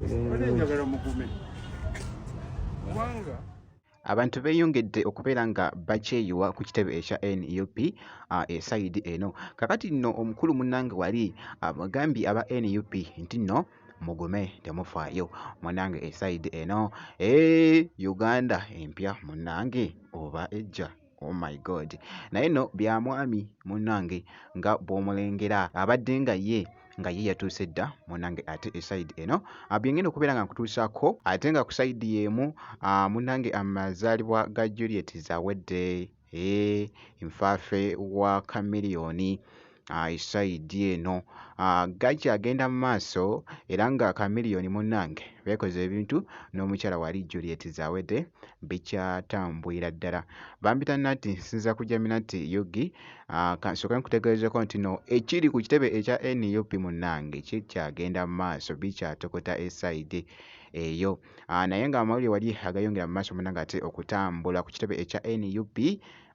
njagala mugume kubanga abantu beeyongedde okubeera nga bakyeyiwa ku kitebe ekya NUP esayidi eno. Kakati nno omukulu munnange wali abagambye aba NUP nti nno mugume temufaayo munnange esayidi eno. Uganda empya munnange oba ejja. Oh my God. Naye nno bya mwami munnange nga bw'omulengera abadde nga ye yatuuse dda munnange ate esayidi eno byengenda okubeera nga nkutuusaako ate nga ku sayidi y'emu munnange amazaalibwa ga Juliet Zawedde nfaafe wa Chameleone esayidi eno gakyagenda mu maaso era nga Chameleone munnange beekoze ebintu n'omukyala wali Juliet Zawedde bikyatambulira ddala. Bambita nati nsinza kujja minati Yogi kansooke nkutegeezeko nti no ekiri ku kitebe ekya NUP munnange kikyagenda mu maaso bikyatokota esayidi eyo. Naye nga amawulire wali agayongera mu maaso munnange ate okutambula ku kitebe ekya NUP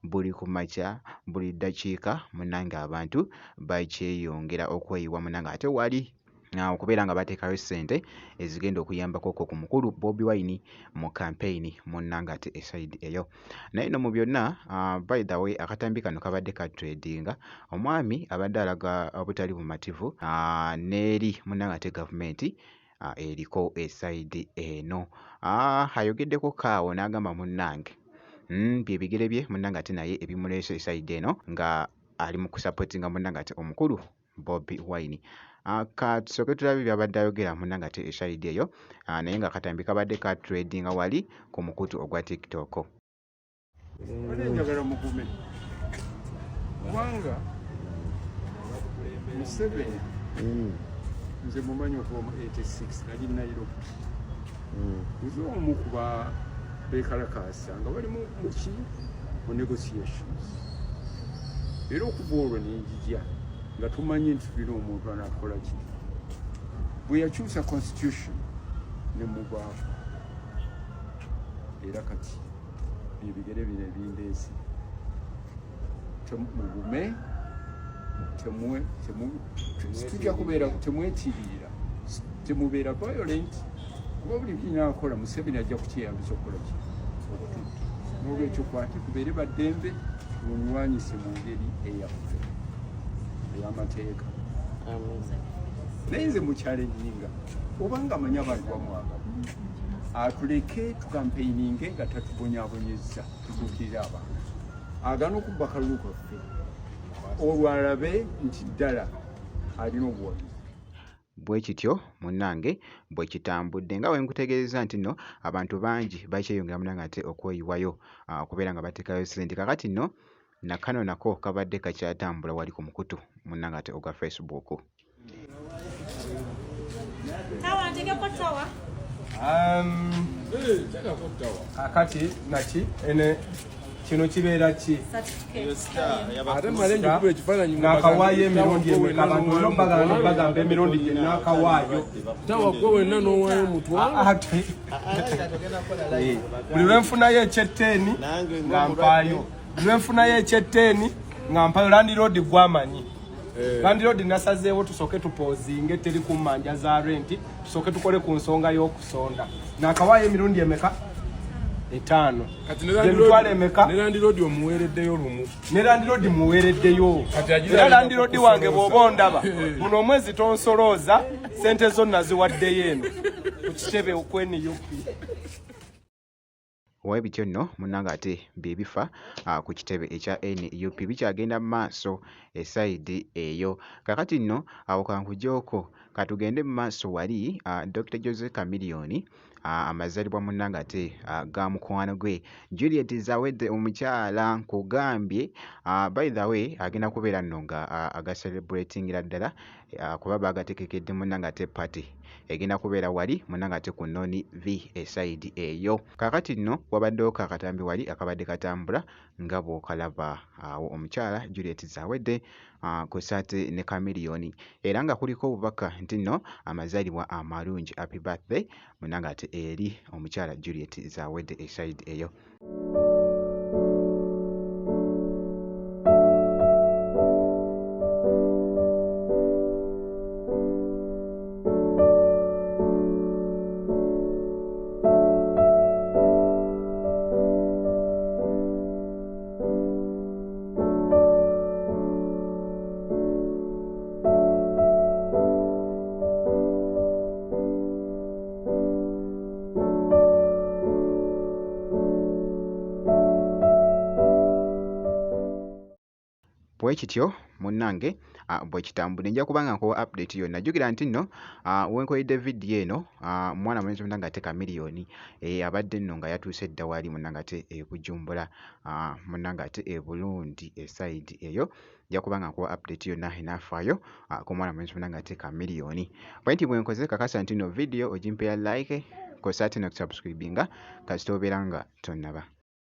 buli ku makya buli ddakiika munnange abantu bakyeyongera okweyiwa munnange ate wali okubeera nga bateekayo ssente ezigenda okuyambako ku mukulu Bobi Wine mu kampeyini munnange ate esayidi eyo. Naye no mu byonna by the way akatambi kano kabadde katredinga omwami abadde alaga obutali bumativu n'eri munnange ate gavumenti eriko esayidi eno. Ayogeddeko kaawo n'agamba munnange bye bigere bye munnange ate naye ebimuleese esayidi eno nga ali mu kusapootinga munnange ate omukulu Bobi Wine. Katusooke tulabe byabadde ayogera munnange ate esayidi eyo naye nga akatambi kabadde ka tradinga wali ku mukutu ogwa TikTok. njagala mugume kubanga Museveni nze mumanyi okuva mu 86 nali Nairobi nze omu kuba beekalakaasa nga bali mu negotiations era okuva olwo nenjija nga tumanyi nti tulina omuntu anaakola ki bwe yakyusa constitution ne mubaako era kati byebigere bino ebindeesi mugume tujja kubeera temwetirira temubeera violent kuba buli binaakola Museveni ajja kukyeyambisa okukola ki okututta n'olwekyo kwate tubeere baddembe tunywanyise mu ngeri eyaffe ey'amateeka. Naye nze mukyalennyinga obanga amanyi abantu bamwagala atuleke tukampeyininge nga tatubonyaabonyezza tutuukirire abantu agana okubba kalulu kaffe olwalabe nti ddala alina obuwagizi. Bwe kityo munnange bwe kitambudde nga bwe nkutegeeza nti nno abantu bangi bakyeyongera munnange ate okweyiwayo okubeera nga bateekayo ssente. Kakati nno nakano nako kabadde kakyatambula wali ku mukutu munnange ate ogwa Facebook. Akati naki ene kino kibeera ki ate malenje kubula ekifaananyi nakawaayo emirundi emeka abantu olwo bagamba emirundi gye nakawaayo tawagwe wenna n'owaayo omutwalo buli lwenfunayo ekyetteeni nga mpaayo buli lwenfunayo ekyetteeni nga mpayo landiroodi gwamanyi landiroodi nasazeewo tusooke tupoozinge teri ku mmanja za renti tusooke tukole ku nsonga y'okusonda nakawaayo emirundi emeka 5 emitwalo emeka ne landiroodi omuweereddeyo lumu ne landiroodi muweereddeyo era landiroodi wange bw'oba ondaba buno omwezi tonsolooza sente zo naziwaddeyo eno ku kitebe okweniyupi. Waye bityo nno munnange ate bye bifa ku kitebe ekya NUP bikyagenda mu maaso esayidi eyo. Kakati nno awo kankuggyeko katugende mu maaso wali Dr. Jose Chameleone amazaalibwa munnange ate ga mukwano gwe Juliet Zawedde omukyala nkugambye by the way agenda kubeera nno nga agaselebratingira ddala kuba baagategekedde munnange ate party egenda kubeera wali munnange ate ku Noni V esayidi eyo. Kakati nno wabaddewo kakatambi wali akabadde katambula nga bw'okalaba awo omukyala Juliet Zawedde kw'ossa ate ne Chameleone era nga kuliko obubaka nti nno amazaalibwa amalungi happy birthday munnange ate eri omukyala Juliet Zawedde esayidi eyo. bwe kityo munnange bwe kitambula nja kubanga nkuwa update yonna jjukira nti nno wenkoledde vidiyo eno mwana mulenzi munnange ate Chameleone abadde nno nga yatuuse dda waali munnange ate Bujumbura munnange ate Burundi eside eyo nja kubanga nkuwa update yonna enaafaayo ku mwana mulenzi munnange ate Chameleone bwe nti bwe nkoze kakasa nti nno vidiyo ogimpeera like kosa ate n'okusubscribinga kasita obeera nga tonnaba